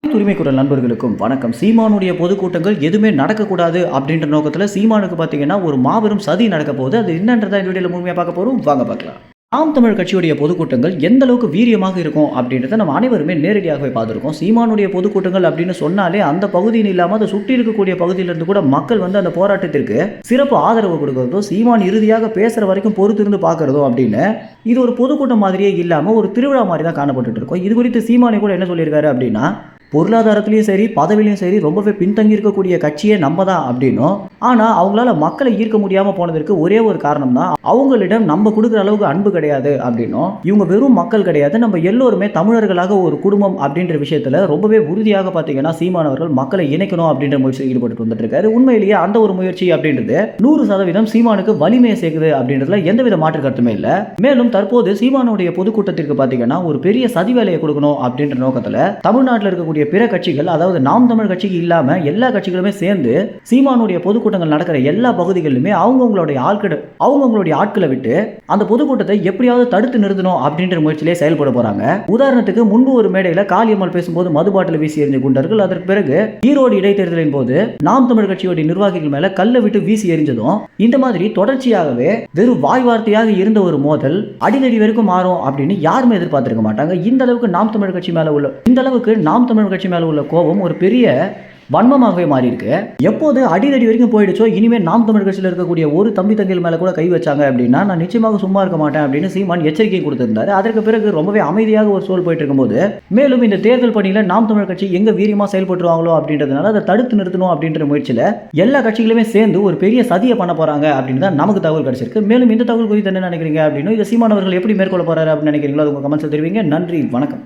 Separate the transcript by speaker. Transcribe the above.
Speaker 1: உரிமை குரல் நண்பர்களுக்கும் வணக்கம். சீமானுடைய பொதுக்கூட்டங்கள் எதுவுமே நடக்கக்கூடாது அப்படின்ற நோக்கத்தில் சீமானுக்கு பார்த்தீங்கன்னா ஒரு மாபெரும் சதி நடக்க போகுது. அது என்னன்றதை இந்த வீடியோவில் முழுமையாக பார்க்க போகிறோம். வாங்க பார்க்கலாம். நாம் தமிழ் கட்சியுடைய பொதுக்கூட்டங்கள் எந்த அளவுக்கு வீரியமாக இருக்கும் அப்படின்றத நம்ம அனைவருமே நேரடியாகவே பார்த்துருக்கோம். சீமானுடைய பொதுக்கூட்டங்கள் அப்படின்னு சொன்னாலே அந்த பகுதியில் இல்லாமல் அதை சுற்றி இருக்கக்கூடிய பகுதியிலிருந்து கூட மக்கள் வந்து அந்த போராட்டத்திற்கு சிறப்பு ஆதரவு கொடுக்கறதோ, சீமான் இறுதியாக பேசுகிற வரைக்கும் பொறுத்திருந்து பார்க்கறதோ அப்படின்னு இது ஒரு பொதுக்கூட்டம் மாதிரியே இல்லாமல் ஒரு திருவிழா மாதிரி தான் காணப்பட்டு இருக்கோம். இது குறித்து சீமானை கூட என்ன சொல்லியிருக்காரு அப்படின்னா, பொருளாதாரத்திலையும் சரி பதவியிலையும் சரி ரொம்பவே பின்தங்கி இருக்கக்கூடிய கட்சியே நம்ம தான் அப்படின்னும், ஆனால் அவங்களால மக்களை ஈர்க்க முடியாமல் போனதற்கு ஒரே ஒரு காரணம் தான், அவங்களிடம் நம்ம கொடுக்குற அளவுக்கு அன்பு கிடையாது அப்படின்னும், இவங்க வெறும் மக்கள் கிடையாது, நம்ம எல்லோருமே தமிழர்களாக ஒரு குடும்பம் அப்படின்ற விஷயத்தில் ரொம்பவே உறுதியாக பார்த்தீங்கன்னா சீமானவர்கள் மக்களை இணைக்கணும் அப்படின்ற முயற்சியில் ஈடுபட்டு வந்துட்டு இருக்காரு. உண்மையிலேயே அந்த ஒரு முயற்சி அப்படின்றது 100% சீமானுக்கு வலிமையை சேர்க்குது அப்படின்றதுல எந்தவித மாற்று கருத்துமே இல்லை. மேலும் தற்போது சீமானுடைய பொதுக்கூட்டத்திற்கு பார்த்தீங்கன்னா ஒரு பெரிய சதி வேலையை கொடுக்கணும் அப்படின்ற நோக்கத்தில் தமிழ்நாட்டில் இருக்கக்கூடிய பிற கட்சிகள், அதாவது நாம் தமிழ் கட்சிக்கு இல்லாம எல்லா கட்சிகளுமே சேர்ந்து சீமானுடைய பொதுக்கூட்டங்கள் நடக்கிற எல்லா பகுதிகளிலுமே அவங்களுடைய ஆட்களை விட்டு அந்த பொதுக்கூட்டத்தை எப்படியாவது தடுத்து நிறுத்தணும் அப்படின்ற முயற்சியிலே செயல்பட போறாங்க. உதாரணத்துக்கு முன்பு ஒரு மேடையில காளியம்மாள் பேசும்போது மது பாட்டில் வீசி எறிஞ்ச குண்டர்கள், அதற்கு பிறகு ஈரோடு இடைத்தேர்தலின் போது நாம் தமிழ் கட்சியுடைய நிர்வாகிகள் மேல கல்லை விட்டு வீசி எறிஞ்சதும், இந்த மாதிரி தொடர்ச்சியாகவே வெறும் வாய் வார்த்தையாக இருந்த ஒரு மோதல் அடிதடி வரைக்கும் மாறும் அப்படின்னு யாருமே எதிர்பார்த்திருக்க மாட்டாங்க. இந்த அளவுக்கு நாம் தமிழ் கட்சி மேல உள்ள கோபம் ஒரு பெரிய வன்மமாகவே மாறி இருக்கு. எப்போது அடிதடி வரைக்கும் போயிடுச்சோ, இனிமேல் நாம் தமிழ் கட்சியில் இருக்கக்கூடிய ஒரு தம்பி தங்கைகள் மேல கூட கை வச்சாங்க அப்படின்னா நான் நிச்சயமாக சும்மா இருக்க மாட்டேன் அப்படின்னு சீமான் எச்சரிக்கை கொடுத்திருந்தாரு. அதற்கு பிறகு ரொம்பவே அமைதியாக ஒரு சூழல் போயிட்டு இருக்கும்போது, மேலும் இந்த தேர்தல் பணியில நாம் தமிழ் கட்சி எங்க வீரியமா செயல்பட்டுருவாங்களோ அப்படின்றதுனால அதை தடுத்து நிறுத்தணும் அப்படின்ற முயற்சியில எல்லா கட்சிகளுமே சேர்ந்து ஒரு பெரிய சதியை பண்ண போறாங்க அப்படின்னு தான் நமக்கு தகவல் கிடைச்சிருக்கு. மேலும் இந்த தகவல் குறித்து என்ன நினைக்கிறீங்க அப்படின்னு, இதை சீமான் அவர்கள் எப்படி மேற்கொள்ள போறாரு அப்படின்னு நினைக்கிறீங்களோ அது உங்க கமெண்ட்ஸ் தெரிவிங்க. நன்றி, வணக்கம்.